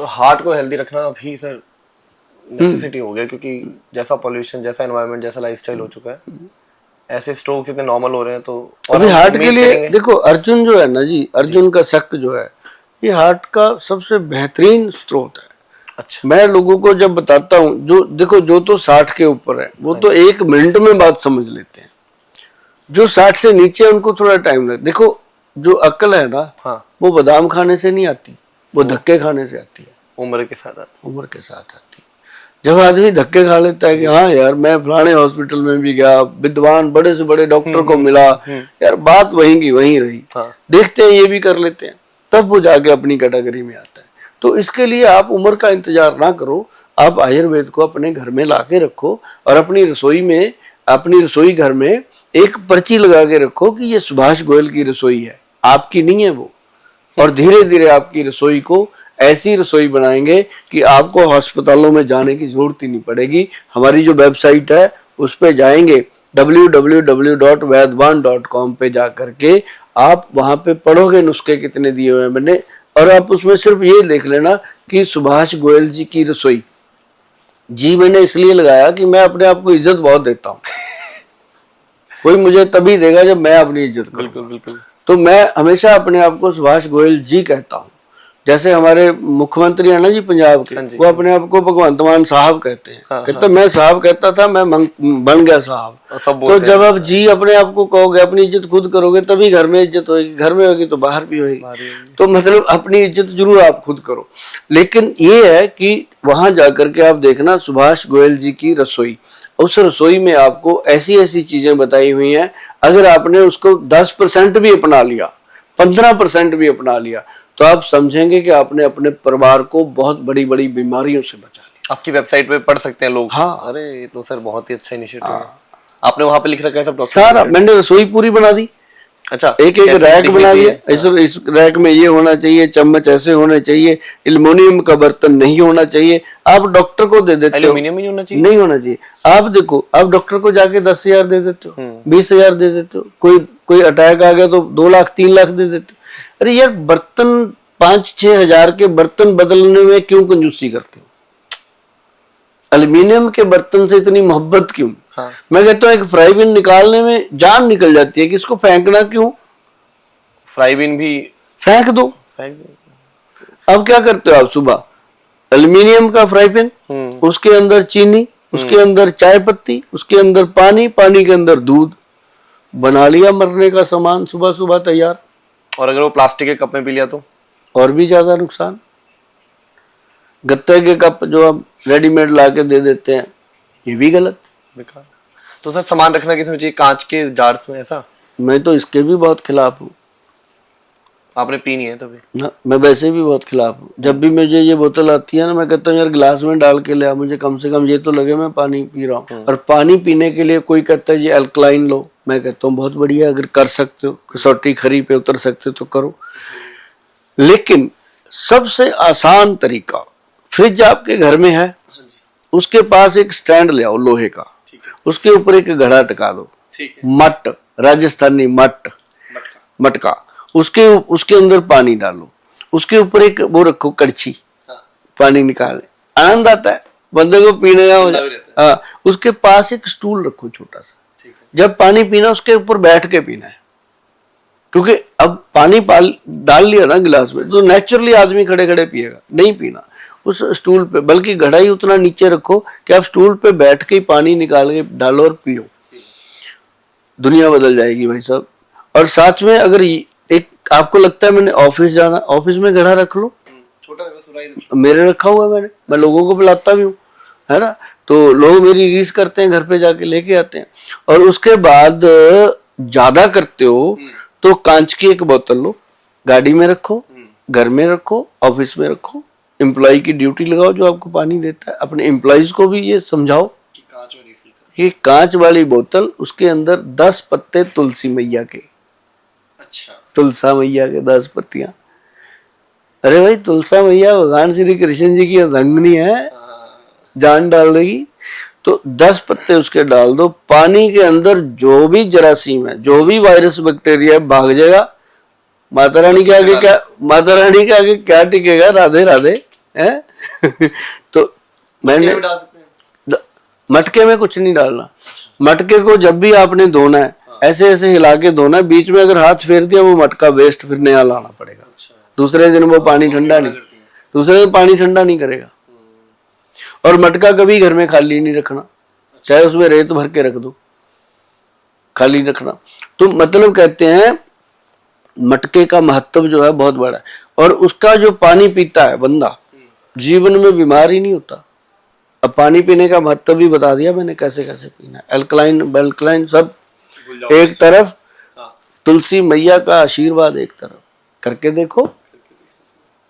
Heart को healthy रखना भी सर नेसेसिटी हो गया, क्योंकि जैसा पॉल्यूशन, जैसा एनवायरनमेंट, जैसा लाइफस्टाइल हो चुका है, ऐसे स्ट्रोक्स इतने नॉर्मल हो रहे हैं। तो अभी हार्ट के लिए देखो, अर्जुन जो है ना जी, अर्जुन का शक जो है, ये हार्ट का सबसे बेहतरीन स्रोत है। अच्छा, मैं लोगों को जब बताता हूँ, जो देखो जो तो 60 के ऊपर है वो तो 1 मिनट में बात समझ लेते हैं, जो 60 से नीचे उनको थोड़ा टाइम लगता। देखो जो अक्ल है ना, हाँ, वो बादाम खाने से नहीं आती, वो धक्के खाने से आती है, उम्र के साथ उम्र के साथ आती है। जब आदमी धक्के खा लेता है कि हाँ यार मैं फलाने हॉस्पिटल में भी गया, विद्वान बड़े से बड़े डॉक्टर को मिला, यार बात वहीं की वहीं रही, हाँ, देखते हैं ये भी कर लेते हैं, तब वो जाके अपनी कैटेगरी में आता है। तो इसके लिए आप उम्र का इंतजार ना करो, आप आयुर्वेद को अपने घर में ला के रखो और अपनी रसोई में, अपनी रसोई घर में एक पर्ची लगा के रखो कि ये सुभाष गोयल की रसोई है, आपकी नहीं है वो। और धीरे धीरे आपकी रसोई को ऐसी रसोई बनाएंगे कि आपको अस्पतालों में जाने की जरूरत ही नहीं पड़ेगी। हमारी जो वेबसाइट है उस पे जाएंगे, www.vaidwan.com पे जा करके आप वहां पे पढ़ोगे नुस्खे कितने दिए हुए हैं मैंने, और आप उसमें सिर्फ ये देख लेना कि सुभाष गोयल जी की रसोई जी मैंने इसलिए लगाया कि मैं अपने आप को इज्जत बहुत देता हूँ। कोई मुझे तभी देगा जब मैं अपनी इज्जत करूँ। बिल्कुल बिल्कुल। तो मैं हमेशा अपने आप को सुभाष गोयल जी कहता हूँ। जैसे हमारे मुख्यमंत्री है ना जी पंजाब के, वो अपने आप को भगवंत मान साहब कहते हैं। कहते मैं साहब कहता था, मैं बन गया साहब। तो जब आप जी अपने आप को कहोगे, अपनी इज्जत खुद करोगे, तभी घर में इज्जत होगी, घर में होगी तो बाहर भी होगी। तो मतलब अपनी इज्जत जरूर आप खुद करो, लेकिन ये है कि वहां जाकर के आप देखना सुभाष गोयल जी की रसोई, उस रसोई में आपको ऐसी ऐसी चीजें बताई हुई हैं, अगर आपने उसको 10% भी अपना लिया, 15% भी अपना लिया, तो आप समझेंगे कि आपने अपने परिवार को बहुत बड़ी बड़ी बीमारियों से बचा लिया। आपकी वेबसाइट पे पढ़ सकते हैं लोग। हाँ, अरे ये तो सर बहुत ही अच्छा इनिशिएटिव है। आपने वहां पे लिख रखा है सब डॉक्टर सारा, मैंने रसोई पूरी बना दी। अच्छा, एक एक रैक बना दिया, इस रैक में ये होना चाहिए, चम्मच ऐसे होने चाहिए, एल्युमिनियम का बर्तन नहीं होना चाहिए। आप डॉक्टर को दे देते हो, एल्युमिनियम नहीं होना चाहिए, नहीं होना चाहिए। आप देखो, आप डॉक्टर को जाके 10,000 दे देते हो, 20,000 दे देते हो, कोई अटैक आ गया तो 2 लाख 3 लाख दे देते हो। अरे यार बर्तन 5-6 हजार के बर्तन बदलने में क्यों कंजूसी करते हो? एल्युमिनियम के बर्तन से इतनी मोहब्बत क्यों? हाँ। मैं कहता हूँ एक फ्राई बिन निकालने में जान निकल जाती है कि इसको फेंकना क्यों? फ्राई बिन भी फेंक दो। अब क्या करते हो आप? सुबह एल्युमिनियम का फ्राई पैन, उसके अंदर चीनी, उसके अंदर चाय पत्ती, उसके अंदर पानी, पानी के अंदर दूध, बना लिया मरने का सामान सुबह सुबह तैयार। और अगर वो प्लास्टिक के कप में पी लिया तो और भी ज्यादा नुकसान। गत्ते के कप जो हम रेडीमेड ला के दे देते हैं, ये भी गलत, बेकार। तो सर सामान रखना किसमें चाहिए? कांच के जार्स में? ऐसा मैं तो इसके भी बहुत खिलाफ हूँ। आपने पी नहीं है तभी? ना, मैं वैसे भी बहुत खिलाफ हूँ। जब भी मुझे ये बोतल आती है ना, मैं कहता हूँ यार गिलास में डाल के ले आ, मुझे कम से कम ये तो लगे मैं पानी पी रहा हूँ। और पानी पीने के लिए कोई कहता है ये अल्कलाइन लो, मैं कहता हूँ बहुत बढ़िया, अगर कर सकते हो, कसौटी खरी पे उतर सकते हो तो करो। लेकिन सबसे आसान तरीका, फ्रिज आपके घर में है, उसके पास एक स्टैंड ले आओ लोहे का, उसके ऊपर एक घड़ा टिका दो, मट, राजस्थानी मटका, उसके अंदर पानी डालो, उसके ऊपर एक वो रखो कड़छी, पानी निकालने, आनंद आता है बंदे को पीने का हो जाए। हाँ, उसके पास एक स्टूल रखो छोटा सा, जब पानी पीना उसके ऊपर बैठ के पीना है, क्योंकि अब पानी डाल लिया ना गिलास में तो नेचुरली आदमी खड़े खड़े पिएगा, नहीं पीना उस स्टूल पे, बल्कि घड़ा ही उतना नीचे रखो कि आप स्टूल पे बैठ के पानी निकाल के डालो और पियो, दुनिया बदल जाएगी भाई साहब। और साथ में अगर एक आपको लगता है मैंने ऑफिस जाना, ऑफिस में घड़ा रख लो, छोटा मेरे रखा हुआ है, मैं लोगों को पिलाता भी हूँ, है ना, तो लोग मेरी रीस करते हैं, घर पे जाके लेके आते हैं। और उसके बाद ज्यादा करते हो तो कांच की एक बोतल लो, गाड़ी में रखो, घर में रखो, ऑफिस में रखो, एम्प्लॉय की ड्यूटी लगाओ जो आपको पानी देता है। अपने एम्प्लॉयज को भी ये समझाओ कि कांच वाली बोतल, उसके अंदर 10 पत्ते तुलसी मैया के, अच्छा, तुलसा मैया के 10 पत्तियां। अरे भाई तुलसा मैया भगवान श्री कृष्ण जी की अर्धांगिनी है, जान डाल देगी, तो 10 पत्ते उसके डाल दो, पानी के अंदर जो भी जरासीम है, जो भी वायरस बैक्टीरिया भाग जाएगा। माता रानी के आगे क्या, माता रानी के आगे क्या टिकेगा? राधे राधे। है तो मैंने डाल सकते हैं। मटके में कुछ नहीं डालना। मटके को जब भी आपने धोना है ऐसे ऐसे हिला के धोना है, बीच में अगर हाथ फेर दिया वो मटका वेस्ट, फिर नया लाना पड़ेगा। दूसरे दिन वो पानी ठंडा नहीं, दूसरे दिन पानी ठंडा नहीं करेगा। और मटका कभी घर में खाली नहीं रखना, चाहे उसमें रेत भर के रख दो, खाली रखना। तो मतलब कहते हैं मटके का महत्व जो है बहुत बड़ा है, और उसका जो पानी पीता है बंदा जीवन में बीमार ही नहीं होता। अब पानी पीने का महत्व भी बता दिया मैंने, कैसे कैसे पीना है। अल्कलाइन बेल्कलाइन सब एक तरफ, तुलसी मैया का आशीर्वाद एक तरफ, करके देखो।